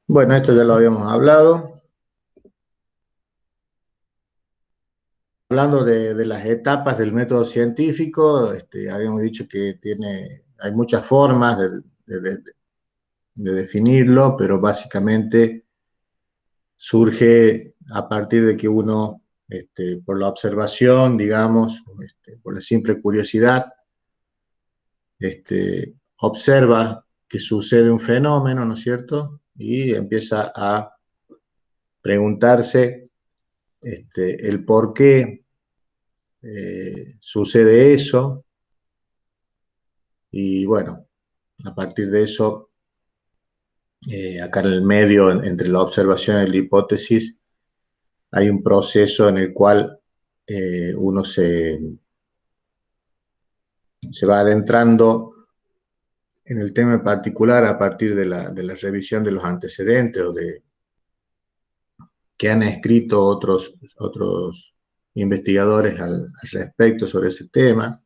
Bueno, esto ya lo habíamos hablado. Hablando de las etapas del método científico, habíamos dicho que hay muchas formas de- de- de definirlo, pero básicamente surge a partir de que uno, por la observación, digamos, por la simple curiosidad, observa que sucede un fenómeno, ¿no es cierto? Y empieza a preguntarse, el por qué sucede eso. Y bueno, a partir de eso, acá en el medio, entre la observación y la hipótesis, hay un proceso en el cual uno se va adentrando en el tema en particular a partir de la revisión de los antecedentes o de que han escrito otros investigadores al respecto sobre ese tema,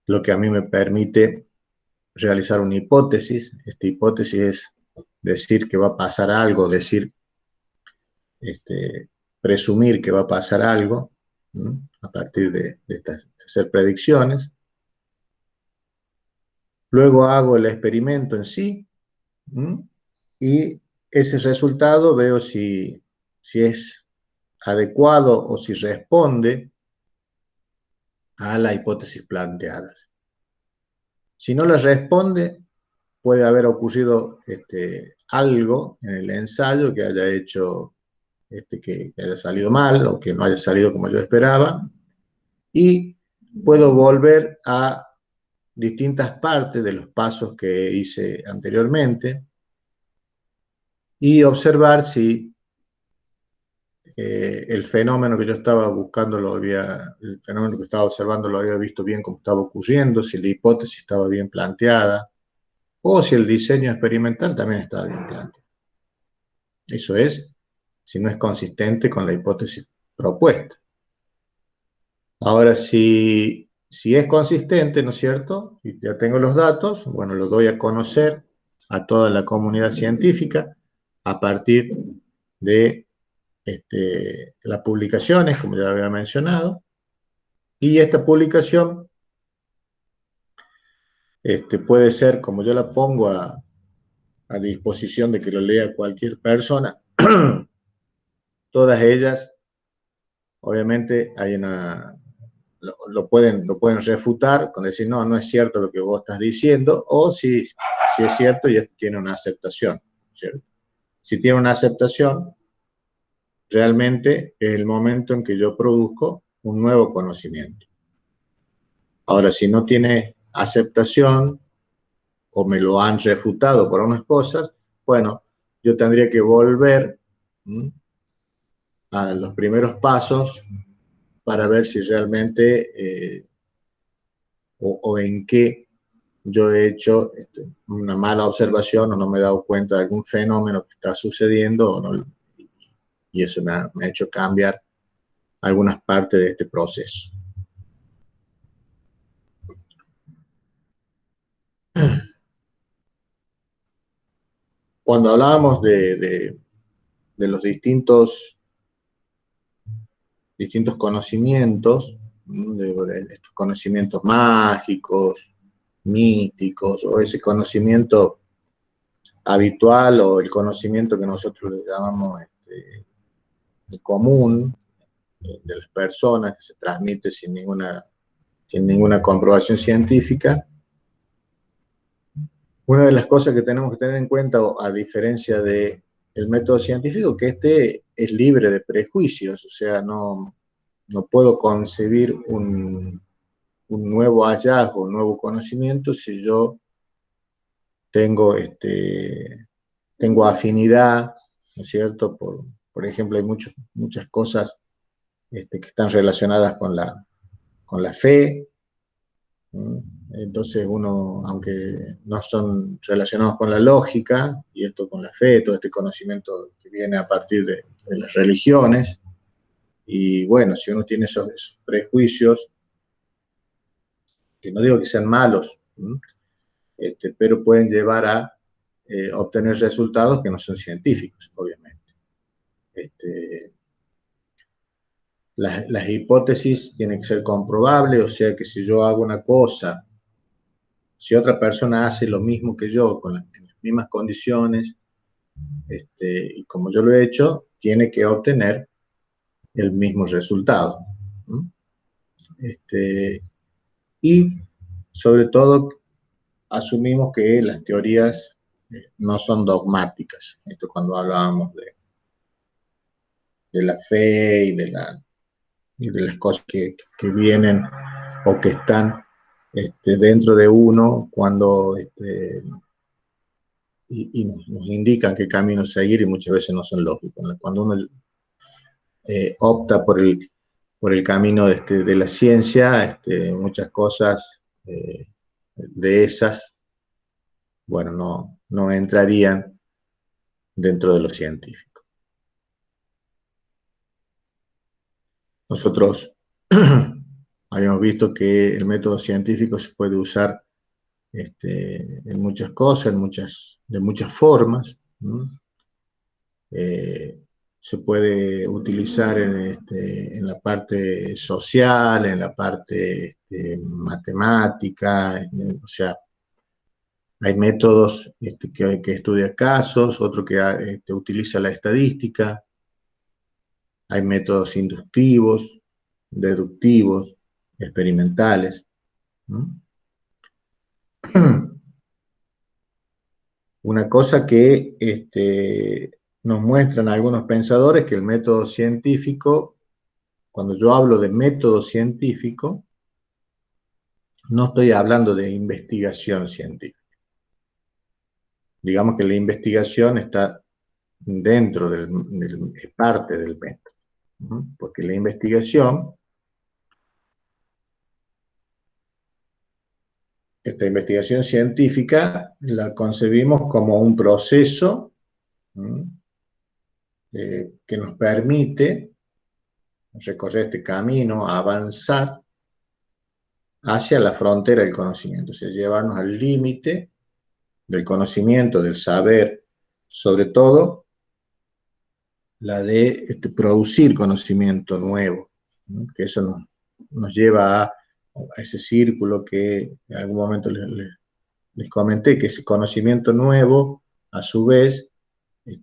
lo que a mí me permite realizar una hipótesis. Esta hipótesis es decir que va a pasar algo, presumir que va a pasar algo, ¿no? A partir de hacer predicciones. Luego hago el experimento en sí, ¿no? Y ese resultado veo si es adecuado o si responde a la hipótesis planteada. Si no le responde, puede haber ocurrido algo en el ensayo que haya hecho que haya salido mal o que no haya salido como yo esperaba, y puedo volver a distintas partes de los pasos que hice anteriormente y observar si el fenómeno que yo estaba buscando el fenómeno que estaba observando lo había visto bien como estaba ocurriendo, si la hipótesis estaba bien planteada o si el diseño experimental también estaba bien planteado. Eso es, si no es consistente con la hipótesis propuesta. Ahora, si es consistente, ¿no es cierto? Y ya tengo los datos, bueno, los doy a conocer a toda la comunidad científica a partir de las publicaciones, como ya había mencionado, y esta publicación puede ser, como yo la pongo a disposición de que lo lea cualquier persona, todas ellas, obviamente, lo pueden refutar con decir, no, no es cierto lo que vos estás diciendo, o si es cierto y esto tiene una aceptación, ¿cierto? Si tiene una aceptación, realmente es el momento en que yo produzco un nuevo conocimiento. Ahora, si no tiene aceptación o me lo han refutado por unas cosas, bueno, yo tendría que volver, ¿m?, a los primeros pasos para ver si realmente o en qué yo he hecho una mala observación o no me he dado cuenta de algún fenómeno que está sucediendo o no, y eso me ha hecho cambiar algunas partes de este proceso. Cuando hablábamos de los distintos conocimientos, de estos conocimientos mágicos, místicos, o ese conocimiento habitual o el conocimiento que nosotros le llamamos el común, de las personas, que se transmite sin ninguna comprobación científica. Una de las cosas que tenemos que tener en cuenta, a diferencia del método científico, que es libre de prejuicios, o sea, no puedo concebir un nuevo hallazgo, un nuevo conocimiento si yo tengo, tengo afinidad, ¿no es cierto? Por ejemplo, hay muchas cosas que están relacionadas con la fe. ¿No? Entonces uno, aunque no son relacionados con la lógica, y esto con la fe, todo este conocimiento que viene a partir de las religiones, y bueno, si uno tiene esos prejuicios, que no digo que sean malos, ¿no?, pero pueden llevar a obtener resultados que no son científicos, obviamente. Las hipótesis tienen que ser comprobables, o sea que si yo hago una cosa, si otra persona hace lo mismo que yo, en las mismas condiciones, y como yo lo he hecho, tiene que obtener el mismo resultado. ¿Mm? Y sobre todo, asumimos que las teorías no son dogmáticas. Esto cuando hablábamos de la fe y de las cosas que vienen o que están dentro de uno cuando y nos indican qué camino seguir y muchas veces no son lógicos. Cuando uno opta por el camino de la ciencia, muchas cosas de esas, bueno, no entrarían dentro de lo científico. Nosotros habíamos visto que el método científico se puede usar en muchas cosas, de muchas formas. Se puede utilizar en la parte social, en la parte matemática, o sea, hay métodos que estudia casos, otro que utiliza la estadística, hay métodos inductivos, deductivos, experimentales. ¿No? Una cosa que nos muestran algunos pensadores, que el método científico, cuando yo hablo de método científico, no estoy hablando de investigación científica. Digamos que la investigación está dentro es parte del método. Porque la investigación, esta investigación científica, la concebimos como un proceso que nos permite recorrer este camino, avanzar hacia la frontera del conocimiento, o sea, llevarnos al límite del conocimiento, del saber, sobre todo la de producir conocimiento nuevo, ¿no? Que eso nos lleva a ese círculo que en algún momento les comenté, que ese conocimiento nuevo, a su vez, es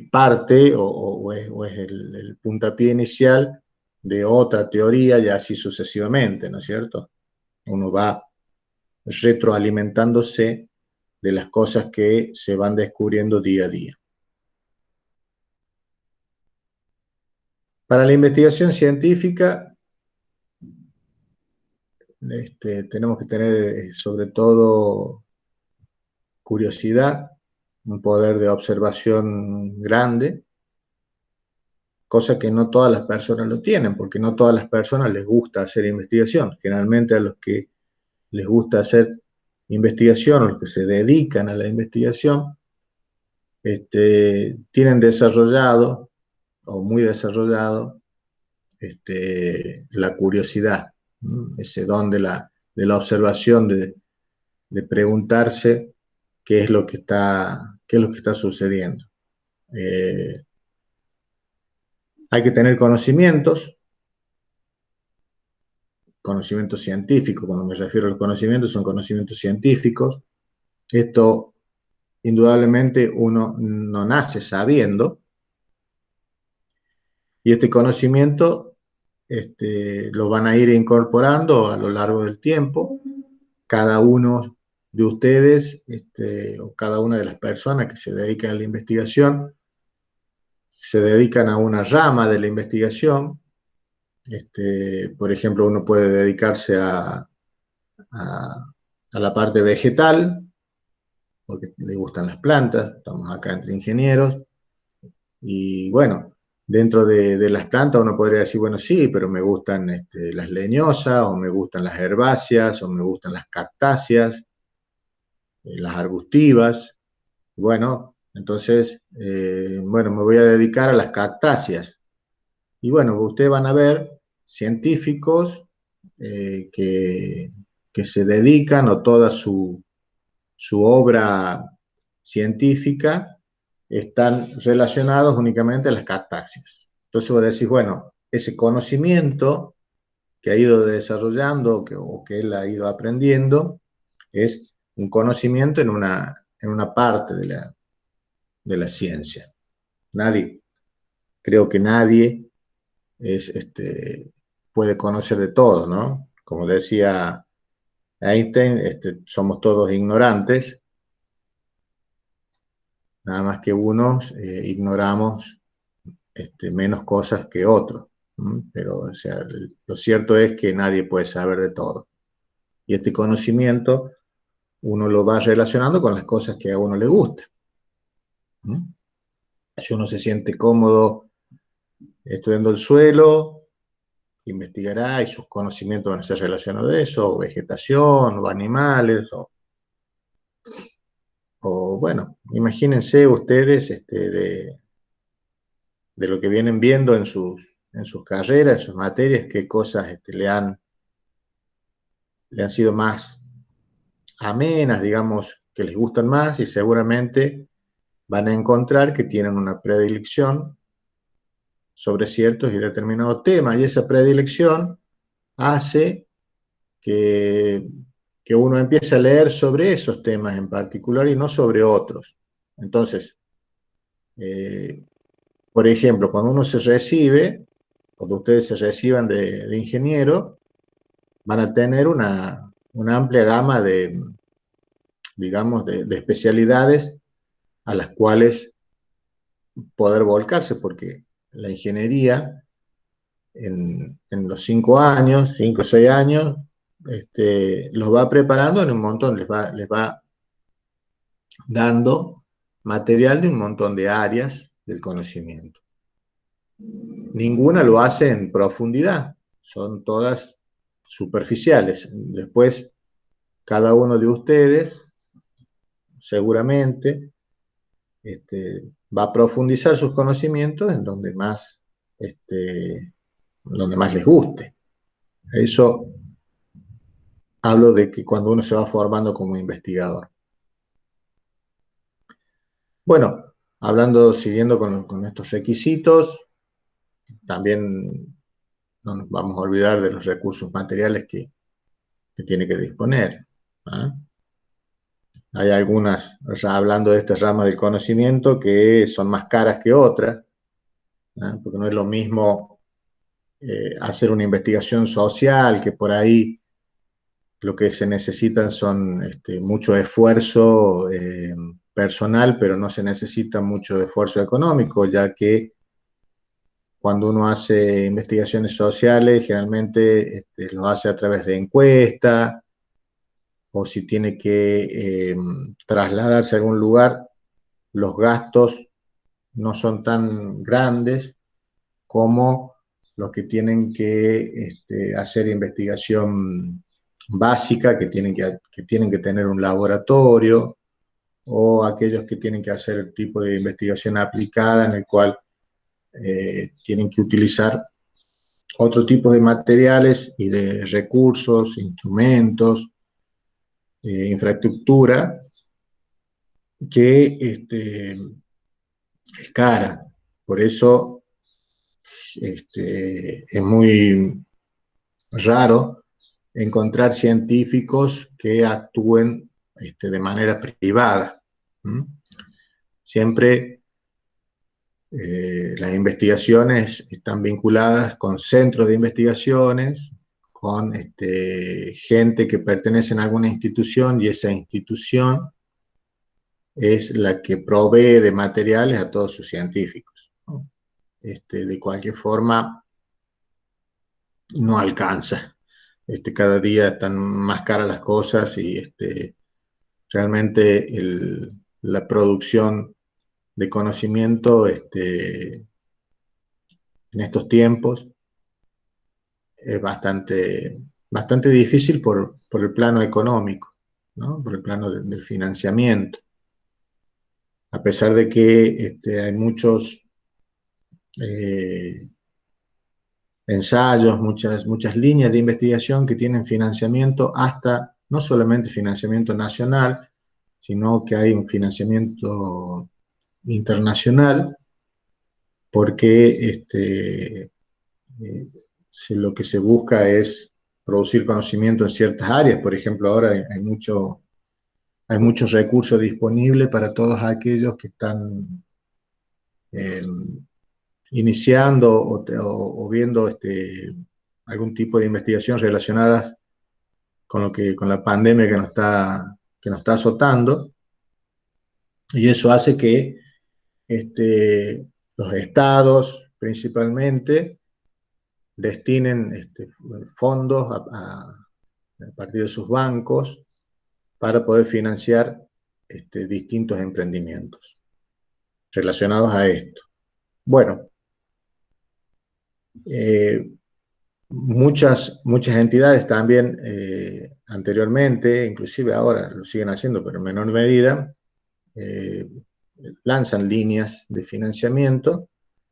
parte o es el puntapié inicial de otra teoría y así sucesivamente, ¿no es cierto? Uno va retroalimentándose de las cosas que se van descubriendo día a día. Para la investigación científica, tenemos que tener sobre todo curiosidad, un poder de observación grande, cosa que no todas las personas lo tienen, porque no todas las personas les gusta hacer investigación. Generalmente a los que les gusta hacer investigación, o los que se dedican a la investigación, tienen desarrollado o muy desarrollado la curiosidad, ¿no? Ese don de la observación, de preguntarse qué es lo que está sucediendo. Hay que tener conocimientos científicos. Cuando me refiero a los conocimientos, son conocimientos científicos. Esto, indudablemente, uno no nace sabiendo, y este conocimiento lo van a ir incorporando a lo largo del tiempo. Cada uno de ustedes, o cada una de las personas que se dedican a la investigación, se dedican a una rama de la investigación. Por ejemplo, uno puede dedicarse a la parte vegetal, porque le gustan las plantas, estamos acá entre ingenieros, y bueno, dentro de las plantas uno podría decir, bueno, sí, pero me gustan las leñosas, o me gustan las herbáceas, o me gustan las cactáceas, las arbustivas. Bueno, entonces, bueno, me voy a dedicar a las cactáceas. Y bueno, ustedes van a ver científicos que se dedican, o toda su obra científica están relacionados únicamente a las catáxis. Entonces vos decís, bueno, ese conocimiento que ha ido desarrollando o que él ha ido aprendiendo es un conocimiento en una parte de la ciencia. Creo que nadie puede conocer de todo, ¿no? Como decía Einstein, somos todos ignorantes, nada más que unos ignoramos menos cosas que otros. Pero, o sea, lo cierto es que nadie puede saber de todo. Y este conocimiento uno lo va relacionando con las cosas que a uno le gusta. Si uno se siente cómodo estudiando el suelo, investigará y sus conocimientos van a ser relacionados a eso, o vegetación, o animales, o bueno, imagínense ustedes de lo que vienen viendo en sus carreras, en sus materias, qué cosas le han sido más amenas, digamos, que les gustan más y seguramente van a encontrar que tienen una predilección sobre ciertos y determinados temas y esa predilección hace que, que uno empiece a leer sobre esos temas en particular y no sobre otros. Entonces, eh, por ejemplo, cuando uno se recibe, cuando ustedes se reciban de ingeniero, van a tener una amplia gama digamos, de especialidades a las cuales poder volcarse, porque la ingeniería en los 5 años, 5 o 6 años, los va preparando en un montón, les va dando material de un montón de áreas del conocimiento. Ninguna lo hace en profundidad, son todas superficiales. Después, cada uno de ustedes seguramente va a profundizar sus conocimientos en donde más les guste. Eso hablo de que cuando uno se va formando como investigador. Bueno, siguiendo con estos requisitos, también no nos vamos a olvidar de los recursos materiales que tiene que disponer. ¿Ah? Hay algunas, o sea, hablando de esta rama del conocimiento, que son más caras que otras, ¿ah? Porque no es lo mismo hacer una investigación social, que por ahí lo que se necesitan son mucho esfuerzo personal, pero no se necesita mucho esfuerzo económico, ya que cuando uno hace investigaciones sociales, generalmente lo hace a través de encuestas, o si tiene que trasladarse a algún lugar, los gastos no son tan grandes como los que tienen que hacer investigación básica, que tienen que tener un laboratorio, o aquellos que tienen que hacer el tipo de investigación aplicada en el cual tienen que utilizar otro tipo de materiales y de recursos, instrumentos, infraestructura, que es cara. Por eso es muy raro encontrar científicos que actúen de manera privada. ¿Mm? Siempre las investigaciones están vinculadas con centros de investigaciones, con gente que pertenece a alguna institución y esa institución es la que provee de materiales a todos sus científicos, ¿no? De cualquier forma, no alcanza. Cada día están más caras las cosas y realmente la producción de conocimiento en estos tiempos es bastante difícil por el plano económico, ¿no? Por el plano del financiamiento. A pesar de que hay muchos eh, ensayos, muchas líneas de investigación que tienen financiamiento hasta, no solamente financiamiento nacional, sino que hay un financiamiento internacional, porque lo que se busca es producir conocimiento en ciertas áreas. Por ejemplo, ahora hay muchos recursos disponibles para todos aquellos que están eh, iniciando o viendo algún tipo de investigación relacionadas con la pandemia que nos está azotando, y eso hace que los estados principalmente destinen fondos a partir de sus bancos para poder financiar distintos emprendimientos relacionados a esto. Bueno, muchas entidades también anteriormente, inclusive ahora lo siguen haciendo, pero en menor medida, eh, lanzan líneas de financiamiento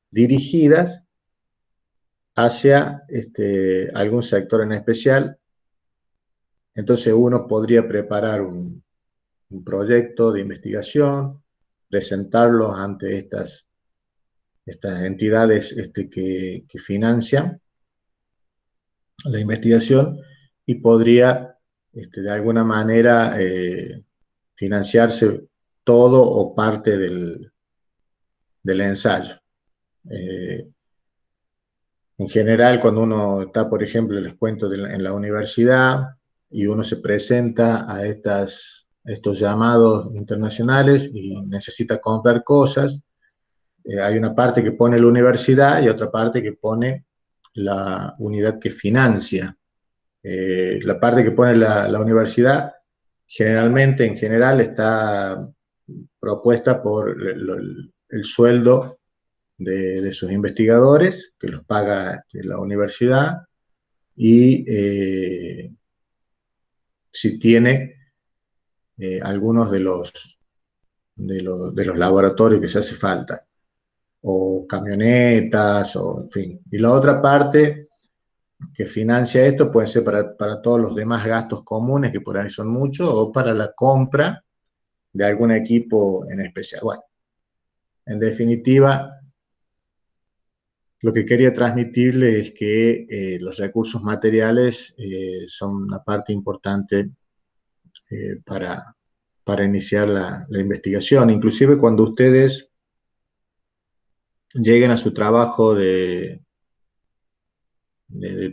dirigidas hacia algún sector en especial. Entonces uno podría preparar un proyecto de investigación, presentarlo ante estas entidades que financian la investigación, y podría de alguna manera financiarse todo o parte del ensayo. En general, cuando uno está, por ejemplo, les cuento en la universidad, y uno se presenta a estos llamados internacionales y necesita comprar cosas, hay una parte que pone la universidad y otra parte que pone la unidad que financia. La parte que pone la universidad generalmente, en general, está propuesta por el sueldo de sus investigadores, que los paga la universidad, y si tiene algunos de los laboratorios que se hace falta, o camionetas, o en fin. Y la otra parte que financia esto puede ser para todos los demás gastos comunes, que por ahí son muchos, o para la compra de algún equipo en especial. Bueno, en definitiva, lo que quería transmitirle es que los recursos materiales son una parte importante para iniciar la investigación. Inclusive cuando ustedes lleguen a su trabajo de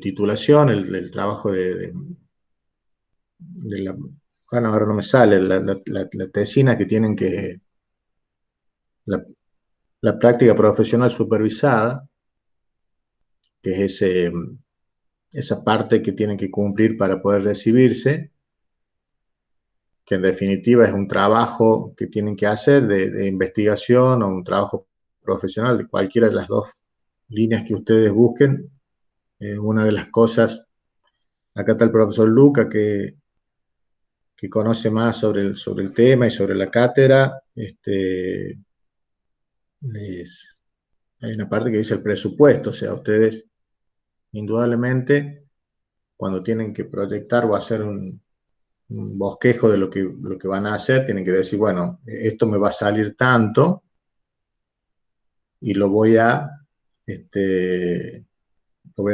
titulación, el trabajo bueno, ahora no me sale, la tesina que tienen la, la práctica profesional supervisada, que es esa parte que tienen que cumplir para poder recibirse, que en definitiva es un trabajo que tienen que hacer de investigación, o un trabajo profesional de cualquiera de las dos líneas que ustedes busquen. Una de las cosas, acá está el profesor Luca, que conoce más sobre el tema y sobre la cátedra. Hay una parte que dice el presupuesto, o sea, ustedes indudablemente, cuando tienen que proyectar o hacer un bosquejo de lo que van a hacer, tienen que decir, bueno, esto me va a salir tanto y lo voy a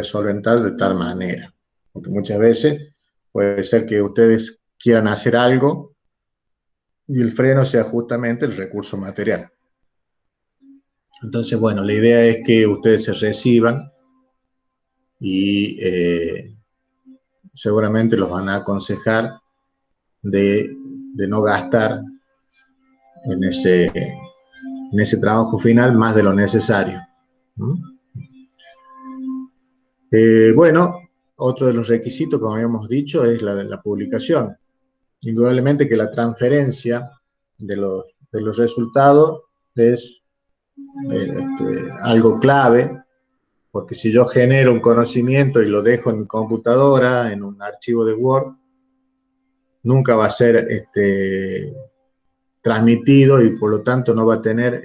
solventar de tal manera. Porque muchas veces puede ser que ustedes quieran hacer algo y el freno sea justamente el recurso material. Entonces, bueno, la idea es que ustedes se reciban y seguramente los van a aconsejar de no gastar en ese trabajo final más de lo necesario. Bueno, otro de los requisitos, como habíamos dicho, es la publicación. Indudablemente que la transferencia de los resultados es algo clave, porque si yo genero un conocimiento y lo dejo en mi computadora, en un archivo de Word, nunca va a ser transmitido, y por lo tanto no va a tener,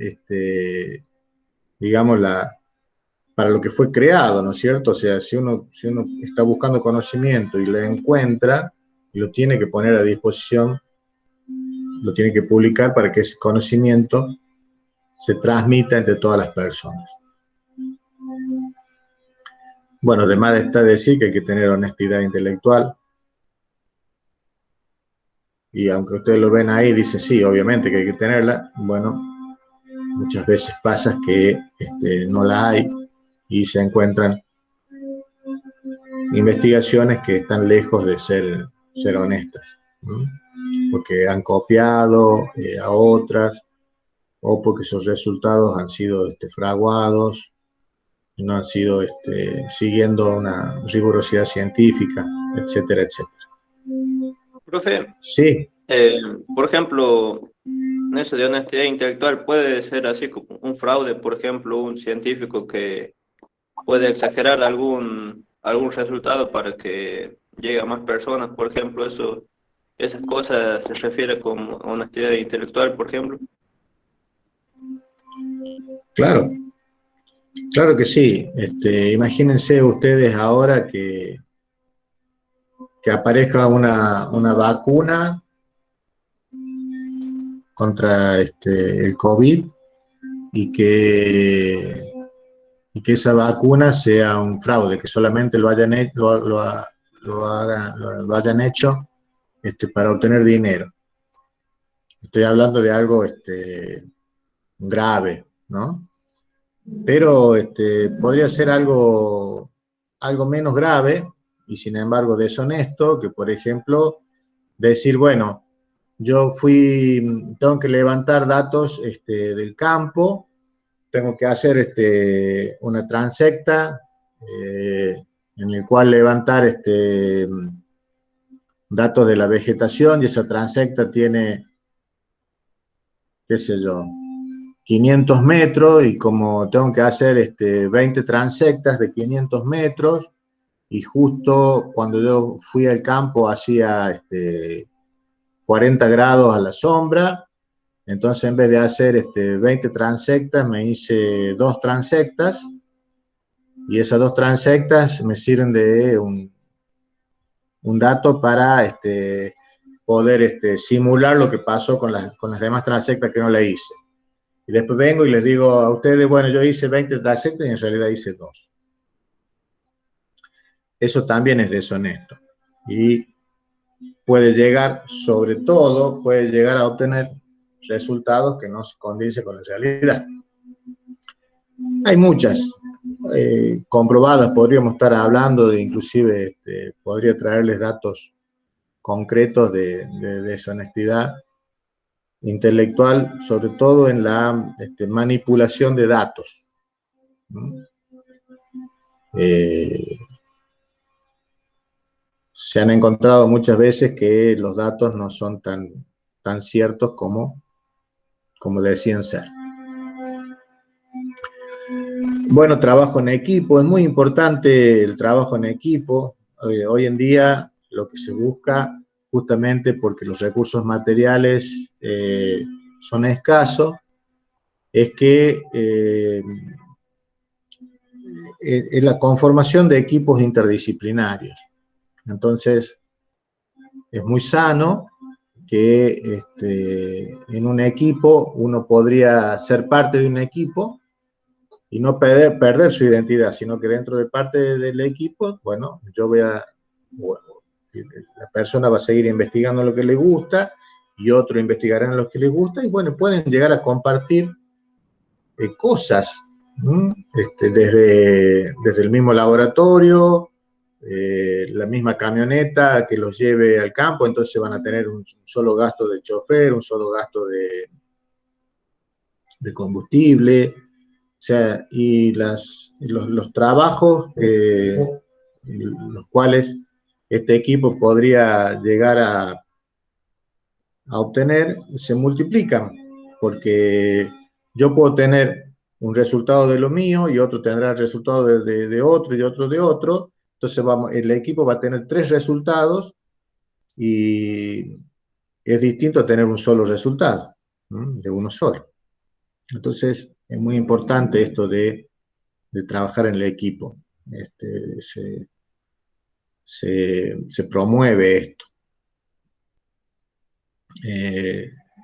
digamos, para lo que fue creado, ¿no es cierto? O sea, si uno está buscando conocimiento y lo encuentra, y lo tiene que poner a disposición lo tiene que publicar para que ese conocimiento se transmita entre todas las personas. Bueno, además está decir que hay que tener honestidad intelectual, y aunque ustedes lo ven ahí, dice sí, obviamente que hay que tenerla, bueno, muchas veces pasa que no la hay y se encuentran investigaciones que están lejos de ser honestas, ¿no? Porque han copiado a otras o porque sus resultados han sido fraguados, no han sido siguiendo una rigurosidad científica, etcétera, etcétera. Profe, Sí, eh, por ejemplo, eso de honestidad intelectual puede ser así como un fraude, por ejemplo, un científico que puede exagerar algún resultado para que llegue a más personas, por ejemplo, esas cosas se refiere como honestidad intelectual, por ejemplo. claro, claro que sí. Imagínense ustedes ahora que aparezca una vacuna contra el COVID y que esa vacuna sea un fraude, que solamente lo hayan hecho para obtener dinero. Estoy hablando de algo grave, ¿no? Pero podría ser algo menos grave y sin embargo deshonesto, que por ejemplo decir, bueno, tengo que levantar datos del campo, tengo que hacer una transecta en el cual levantar datos de la vegetación, y esa transecta tiene, qué sé yo, 500 metros, y como tengo que hacer 20 transectas de 500 metros, y justo cuando yo fui al campo hacía 40 grados a la sombra, entonces en vez de hacer 20 transectas, me hice 2 transectas, y esas 2 transectas me sirven de un dato para poder simular lo que pasó con las demás transectas que no le hice. Y después vengo y les digo a ustedes, bueno, yo hice 20 transectas y en realidad hice 2. Eso también es deshonesto. Y puede llegar, sobre todo, puede llegar a obtener resultados que no se condicen con la realidad. Hay muchas comprobadas, podríamos estar hablando de, inclusive, podría traerles datos concretos de deshonestidad intelectual, sobre todo en la manipulación de datos, ¿no? Eh, Se han encontrado muchas veces que los datos no son tan ciertos como decían ser. Bueno, trabajo en equipo, es muy importante el trabajo en equipo. Hoy en día lo que se busca, justamente porque los recursos materiales son escasos, es que es la conformación de equipos interdisciplinarios. Entonces, es muy sano que en un equipo uno podría ser parte de un equipo y no perder su identidad, sino que dentro de parte del equipo, bueno, bueno, la persona va a seguir investigando lo que le gusta y otro investigará en lo que le gusta, y bueno, pueden llegar a compartir cosas, desde el mismo laboratorio, la misma camioneta que los lleve al campo, entonces van a tener un solo gasto de chofer, un solo gasto de combustible, o sea, y los trabajos los cuales este equipo podría llegar a obtener se multiplican, porque yo puedo tener un resultado de lo mío y otro tendrá el resultado de otro y otro de otro, entonces el equipo va a tener 3 resultados y es distinto a tener un solo resultado, ¿no? De uno solo. Entonces es muy importante esto de trabajar en el equipo. Se promueve esto.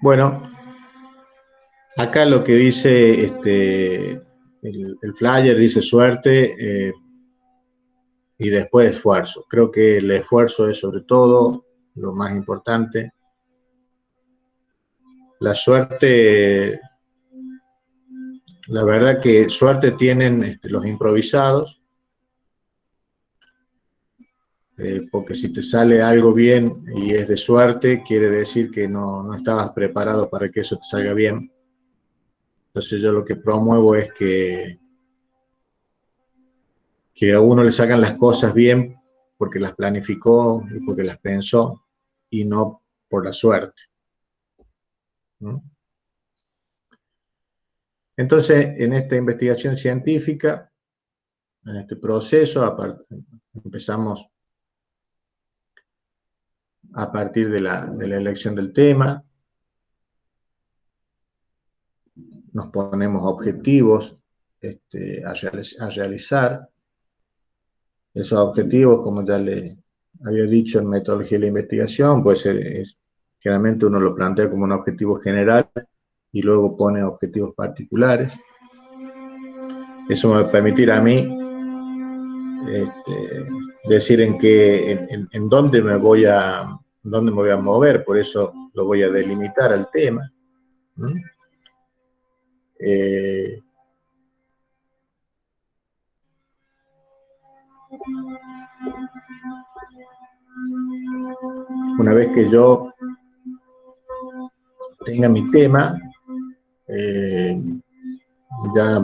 Bueno, acá lo que dice el flyer dice suerte y después esfuerzo. Creo que el esfuerzo es sobre todo lo más importante. La suerte, la verdad que suerte tienen los improvisados, porque si te sale algo bien y es de suerte, quiere decir que no estabas preparado para que eso te salga bien. Entonces yo lo que promuevo es que a uno le sacan las cosas bien porque las planificó y porque las pensó y no por la suerte, ¿no? Entonces, en esta investigación científica, en este proceso, empezamos a partir de la elección del tema, nos ponemos objetivos a realizar. Esos objetivos, como ya le había dicho en metodología de la investigación, pues generalmente uno lo plantea como un objetivo general y luego pone objetivos particulares. Eso me va a permitir a mí decir en dónde me voy a mover, por eso lo voy a delimitar al tema. Eh, una vez que yo tenga mi tema, ya,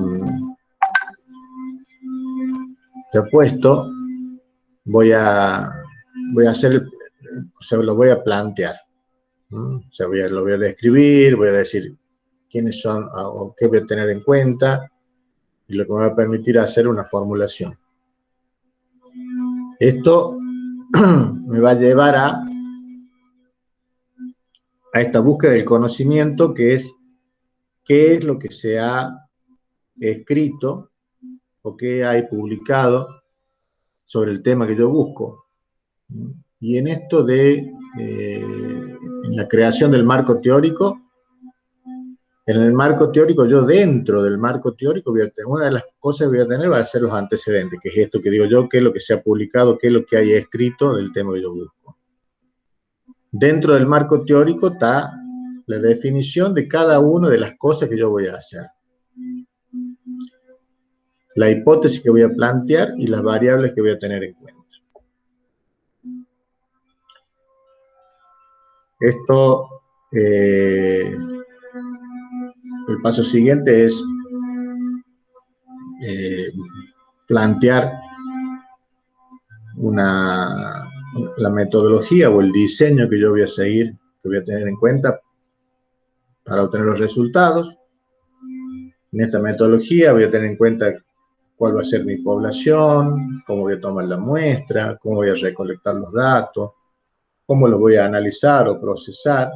ya puesto, voy a hacer, o sea, lo voy a plantear. O sea, lo voy a describir, voy a decir quiénes son o qué voy a tener en cuenta, y lo que me va a permitir hacer una formulación. Esto me va a llevar a esta búsqueda del conocimiento, que es qué es lo que se ha escrito o qué hay publicado sobre el tema que yo busco. Y en esto en la creación del marco teórico, en el marco teórico, yo dentro del marco teórico, una de las cosas que voy a tener va a ser los antecedentes, que es esto que digo yo, qué es lo que se ha publicado, qué es lo que hay escrito del tema que yo busco. Dentro del marco teórico está la definición de cada una de las cosas que yo voy a hacer, la hipótesis que voy a plantear y las variables que voy a tener en cuenta. Esto, el paso siguiente es plantear la metodología o el diseño que yo voy a seguir, que voy a tener en cuenta para obtener los resultados. En esta metodología voy a tener en cuenta cuál va a ser mi población, cómo voy a tomar la muestra, cómo voy a recolectar los datos, cómo los voy a analizar o procesar,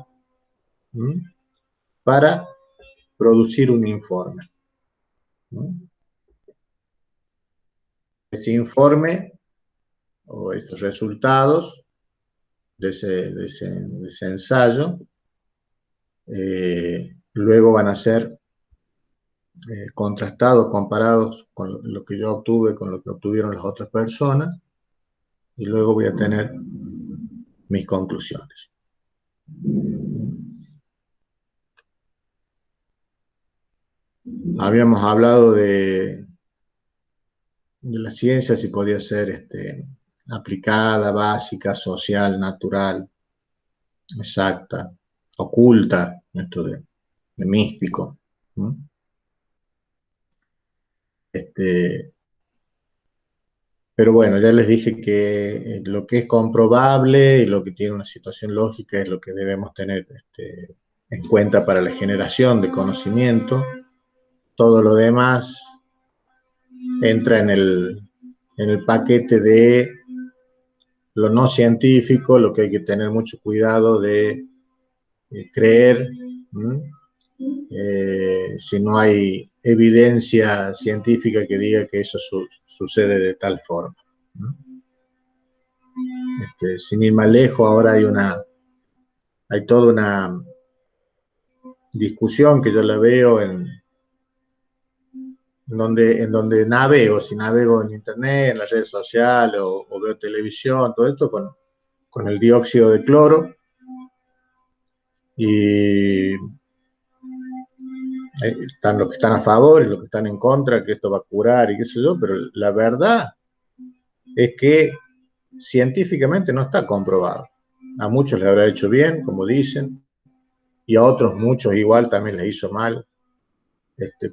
para producir un informe. Este informe o estos resultados de ese ensayo luego van a ser contrastados, comparados con lo que yo obtuve, con lo que obtuvieron las otras personas, y luego voy a tener mis conclusiones. Habíamos hablado de la ciencia, si podía ser aplicada, básica, social, natural, exacta, oculta, esto de místico, ¿no? Pero bueno, ya les dije que lo que es comprobable y lo que tiene una situación lógica es lo que debemos tener en cuenta para la generación de conocimiento. Todo lo demás entra en el paquete de lo no científico, lo que hay que tener mucho cuidado de creer, si no hay evidencia científica que diga que eso sucede de tal forma. Sin ir más lejos, ahora hay toda discusión que yo la veo en donde navego, si navego en internet, en las redes sociales o veo televisión, todo esto con el dióxido de cloro. Y están los que están a favor y los que están en contra, que esto va a curar y qué sé yo, pero la verdad es que científicamente no está comprobado. A muchos les habrá hecho bien, como dicen, y a otros muchos igual también les hizo mal,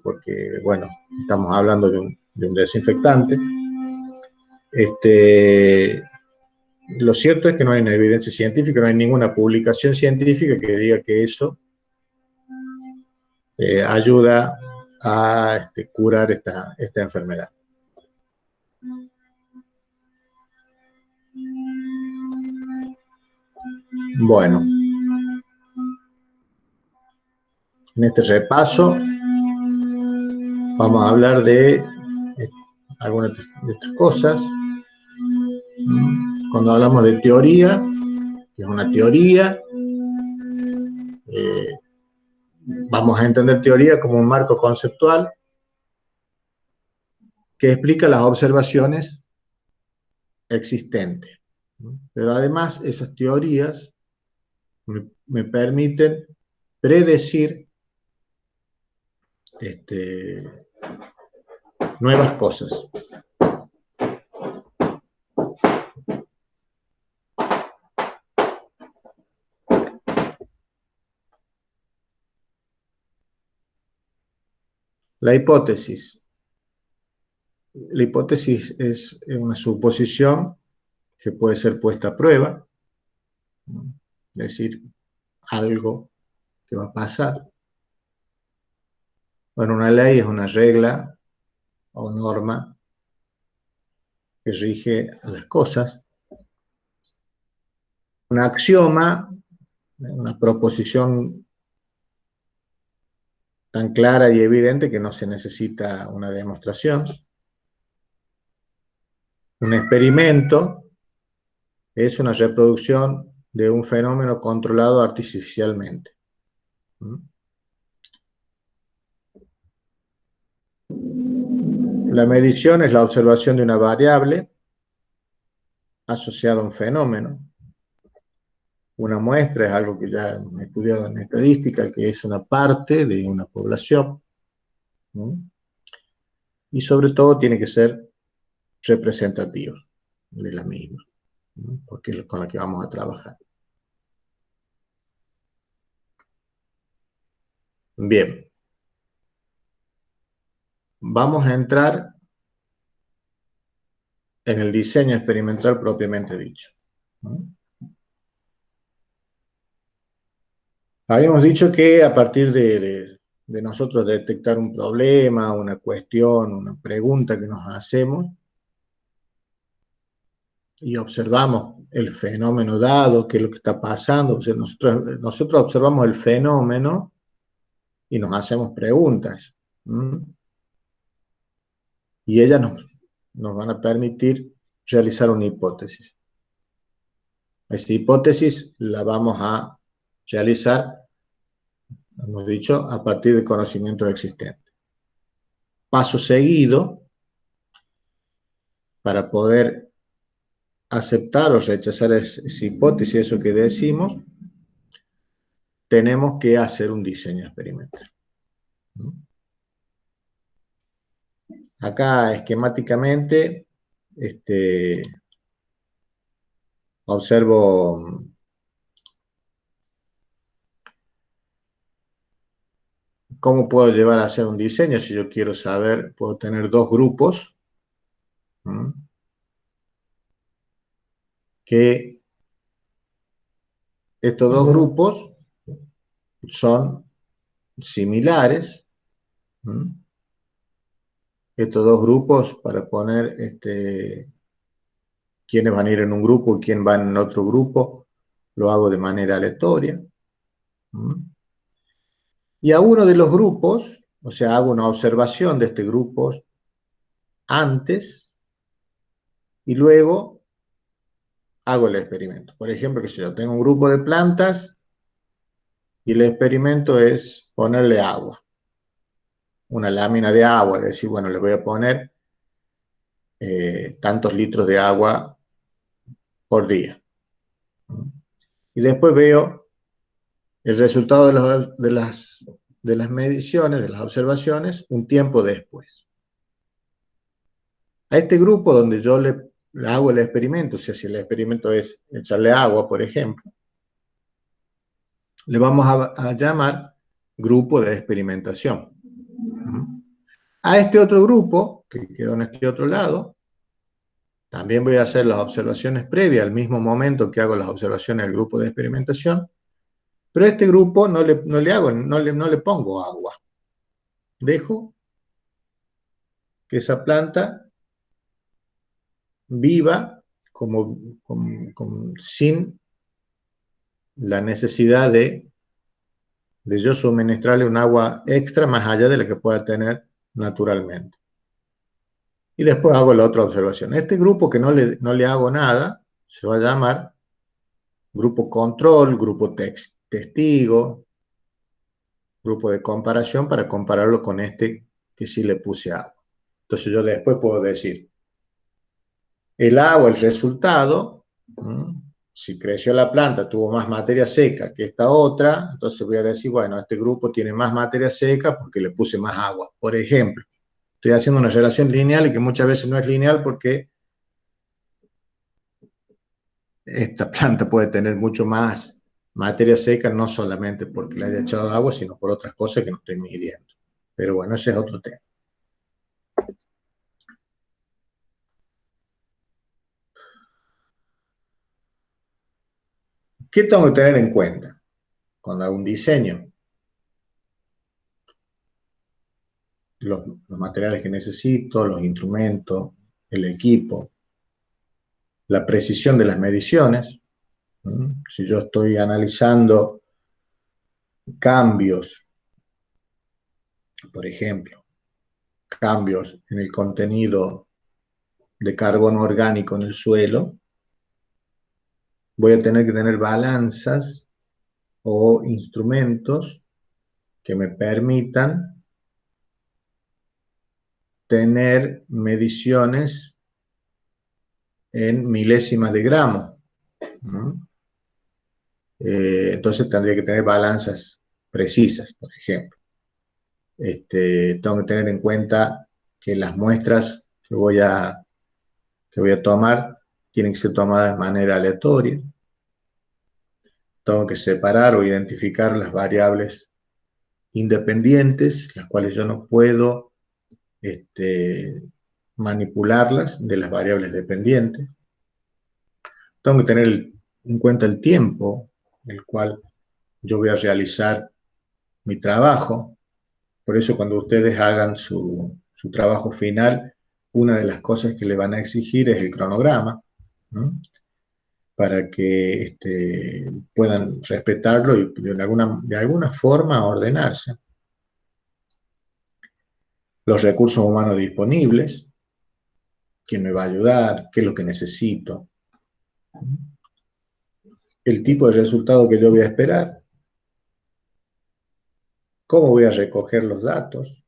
porque, bueno, estamos hablando de un desinfectante. Lo cierto es que no hay una evidencia científica, no hay ninguna publicación científica que diga que eso ayuda a curar esta enfermedad. Bueno, en este repaso vamos a hablar de algunas de estas cosas. Cuando hablamos de teoría, que es una teoría, vamos a entender teoría como un marco conceptual que explica las observaciones existentes. Pero además esas teorías me permiten predecir nuevas cosas. La hipótesis. La hipótesis es una suposición que puede ser puesta a prueba, ¿no? Es decir, algo que va a pasar. Bueno, una ley es una regla o norma que rige a las cosas. Un axioma, una proposición tan clara y evidente que no se necesita una demostración. Un experimento es una reproducción de un fenómeno controlado artificialmente. La medición es la observación de una variable asociada a un fenómeno. Una muestra es algo que ya hemos estudiado en estadística, que es una parte de una población, ¿no? Y sobre todo tiene que ser representativa de la misma, ¿no? Porque es con la que vamos a trabajar. Bien. Vamos a entrar en el diseño experimental propiamente dicho, ¿no? Habíamos dicho que a partir de nosotros detectar un problema, una cuestión, una pregunta que nos hacemos y observamos el fenómeno dado, qué es lo que está pasando, o sea, nosotros observamos el fenómeno y nos hacemos preguntas, ¿m? Y ellas nos van a permitir realizar una hipótesis. Esa hipótesis la vamos a realizar, hemos dicho, a partir de conocimientos existentes. Paso seguido, para poder aceptar o rechazar esa hipótesis, eso que decimos, tenemos que hacer un diseño experimental. Acá esquemáticamente observo cómo puedo llevar a hacer un diseño. Si yo quiero saber, puedo tener dos grupos, ¿no? Que estos dos grupos son similares, ¿no? Estos dos grupos, para poner quiénes van a ir en un grupo y quién va en otro grupo, lo hago de manera aleatoria, ¿no? Y a uno de los grupos, o sea, hago una observación de este grupo antes y luego hago el experimento. Por ejemplo, que si yo tengo un grupo de plantas y el experimento es ponerle agua, una lámina de agua, es decir, bueno, le voy a poner tantos litros de agua por día. Y después veo el resultado de las mediciones, de las observaciones, un tiempo después. A este grupo donde yo le hago el experimento, o sea, si el experimento es echarle agua, por ejemplo, le vamos a llamar grupo de experimentación. A este otro grupo, que quedó en este otro lado, también voy a hacer las observaciones previas al mismo momento que hago las observaciones al grupo de experimentación, pero a este grupo no le pongo agua. Dejo que esa planta viva sin la necesidad de yo suministrarle un agua extra más allá de la que pueda tener naturalmente. Y después hago la otra observación. Este grupo que no le hago nada se va a llamar grupo control, grupo testigo, grupo de comparación para compararlo con este que sí le puse agua. Entonces yo después puedo decir, el agua, el resultado, si creció la planta, tuvo más materia seca que esta otra, entonces voy a decir, bueno, este grupo tiene más materia seca porque le puse más agua. Por ejemplo, estoy haciendo una relación lineal y que muchas veces no es lineal porque esta planta puede tener mucho más materia seca, no solamente porque le haya echado agua, sino por otras cosas que no estoy midiendo. Pero bueno, ese es otro tema. ¿Qué tengo que tener en cuenta cuando hago un diseño? Los materiales que necesito, los instrumentos, el equipo, la precisión de las mediciones. Si yo estoy analizando cambios, por ejemplo, cambios en el contenido de carbono orgánico en el suelo, voy a tener que tener balanzas o instrumentos que me permitan tener mediciones en milésimas de gramo. Entonces tendría que tener balanzas precisas, por ejemplo. Tengo que tener en cuenta que las muestras que voy a tomar tienen que ser tomadas de manera aleatoria. Tengo que separar o identificar las variables independientes, las cuales yo no puedo manipularlas de las variables dependientes. Tengo que tener en cuenta el tiempo en el cual yo voy a realizar mi trabajo. Por eso cuando ustedes hagan su trabajo final, una de las cosas que le van a exigir es el cronograma, ¿no? Para que puedan respetarlo y de alguna forma ordenarse. Los recursos humanos disponibles, quién me va a ayudar, qué es lo que necesito, el tipo de resultado que yo voy a esperar, cómo voy a recoger los datos.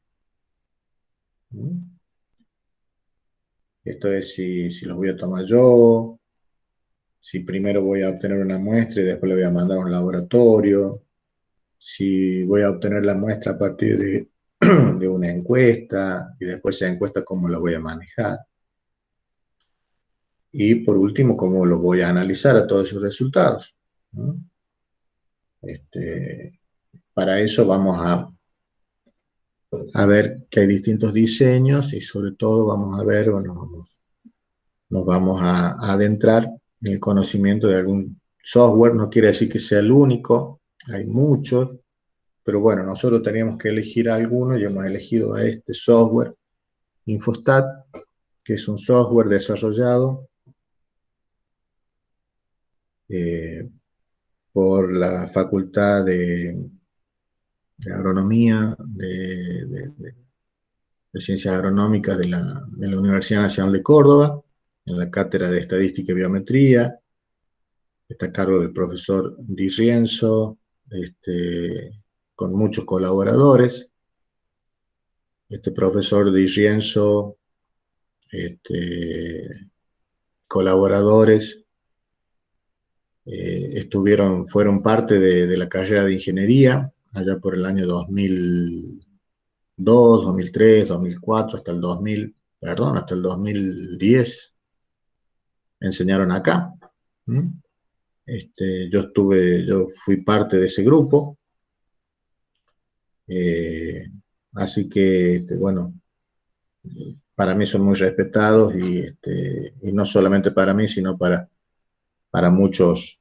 Esto es si los voy a tomar yo, si primero voy a obtener una muestra y después la voy a mandar a un laboratorio, si voy a obtener la muestra a partir de una encuesta y después esa encuesta cómo la voy a manejar. Y por último, cómo lo voy a analizar a todos esos resultados. Para eso vamos a ver que hay distintos diseños y sobre todo vamos a ver, bueno, nos vamos a adentrar en el conocimiento de algún software. No quiere decir que sea el único, hay muchos, pero bueno, nosotros teníamos que elegir alguno y hemos elegido a este software, Infostat, que es un software desarrollado por la Facultad de Agronomía, de Ciencias Agronómicas de la Universidad Nacional de Córdoba, en la Cátedra de Estadística y Biometría. Está a cargo del profesor Di Rienzo, con muchos colaboradores. Profesor Di Rienzo, colaboradores, fueron parte de la carrera de ingeniería, allá por el año 2002, 2003, 2004, hasta el 2000, perdón, hasta el 2010, enseñaron acá. ¿Mm? Yo fui parte de ese grupo, así que, bueno, para mí son muy respetados y no solamente para mí, sino para muchos,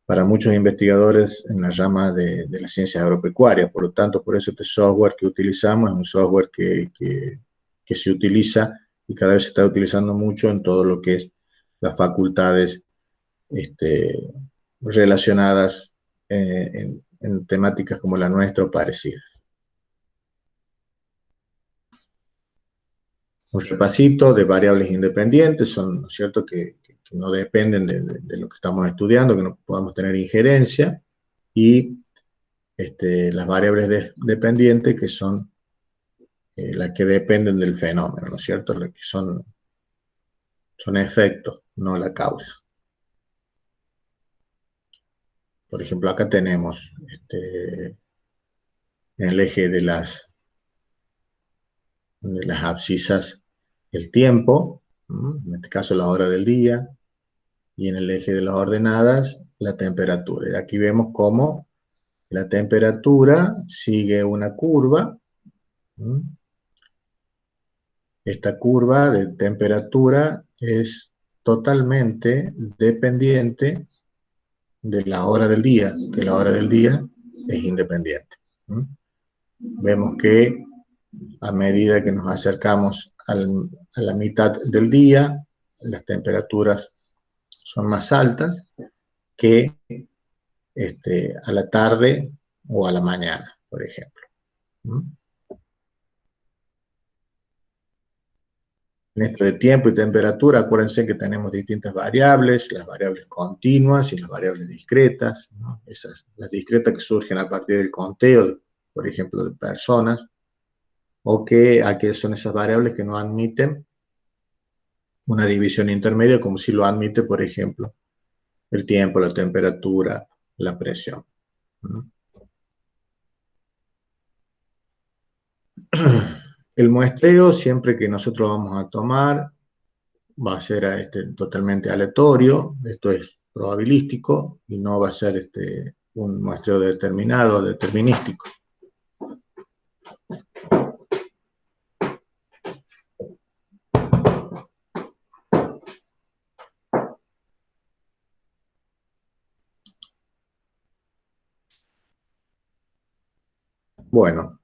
para muchos investigadores en la rama de las ciencias agropecuarias. Por lo tanto, por eso este software que utilizamos es un software que se utiliza y cada vez se está utilizando mucho en todo lo que es las facultades relacionadas en temáticas como la nuestra o parecidas. Un repasito de variables independientes, son, ¿no es cierto?, que no dependen de lo que estamos estudiando, que no podamos tener injerencia, y las variables dependientes, que son las que dependen del fenómeno, ¿no es cierto?, las que son efectos, no la causa. Por ejemplo, acá tenemos en el eje de las abscisas el tiempo, en este caso la hora del día, y en el eje de las ordenadas la temperatura. Y aquí vemos cómo la temperatura sigue una curva. Esta curva de temperatura es totalmente dependiente de la hora del día, que la hora del día es independiente. Vemos que a medida que nos acercamos a la mitad del día, las temperaturas son más altas que a la tarde o a la mañana, por ejemplo. En esto de tiempo y temperatura, acuérdense que tenemos distintas variables, las variables continuas y las variables discretas, ¿no? Las discretas que surgen a partir del conteo, por ejemplo, de personas, o que aquí son esas variables que no admiten una división intermedia, como si lo admite, por ejemplo, el tiempo, la temperatura, la presión. El muestreo, siempre que nosotros vamos a tomar, va a ser totalmente aleatorio, esto es probabilístico, y no va a ser un muestreo determinado, determinístico. Bueno,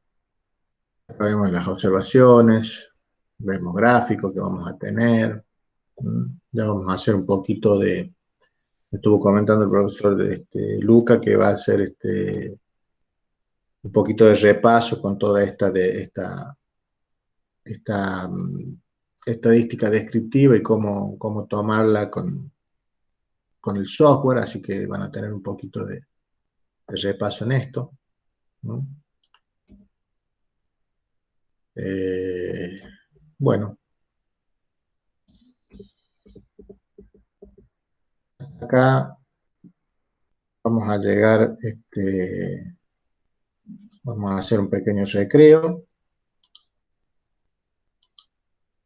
acá vemos las observaciones, vemos gráficos que vamos a tener. Ya vamos a hacer un poquito de, estuvo comentando el profesor Luca, que va a hacer un poquito de repaso con toda esta estadística descriptiva y cómo tomarla con el software, así que van a tener un poquito de repaso en esto, ¿no? Bueno, acá vamos a llegar, vamos a hacer un pequeño recreo.